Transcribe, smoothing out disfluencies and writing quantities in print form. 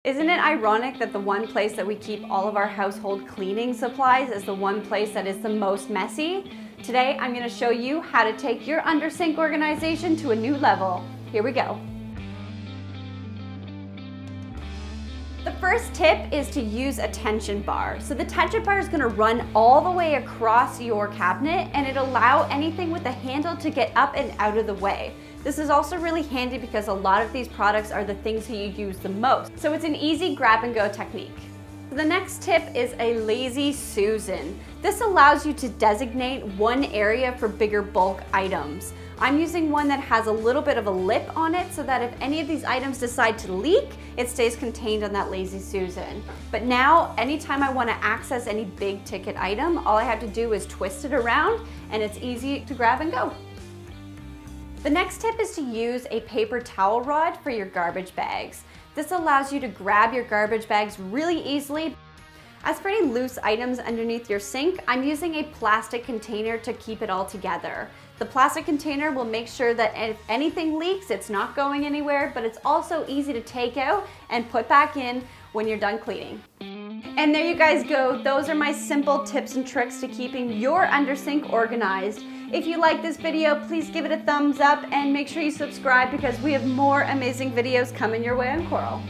Isn't it ironic that the one place that we keep all of our household cleaning supplies is the one place that is the most messy? Today, I'm going to show you how to take your under sink organization to a new level. Here we go. The first tip is to use a tension bar. So the tension bar is going to run all the way across your cabinet and it'll allow anything with a handle to get up and out of the way. This is also really handy because a lot of these products are the things that you use the most. So it's an easy grab and go technique. The next tip is a Lazy Susan. This allows you to designate one area for bigger bulk items. I'm using one that has a little bit of a lip on it so that if any of these items decide to leak, it stays contained on that Lazy Susan. But now, anytime I want to access any big ticket item, all I have to do is twist it around and it's easy to grab and go. The next tip is to use a paper towel rod for your garbage bags. This allows you to grab your garbage bags really easily. As for any loose items underneath your sink, I'm using a plastic container to keep it all together. The plastic container will make sure that if anything leaks, it's not going anywhere, but it's also easy to take out and put back in when you're done cleaning. And there you guys go. Those are my simple tips and tricks to keeping your under sink organized. If you like this video, please give it a thumbs up and make sure you subscribe because we have more amazing videos coming your way on Coral.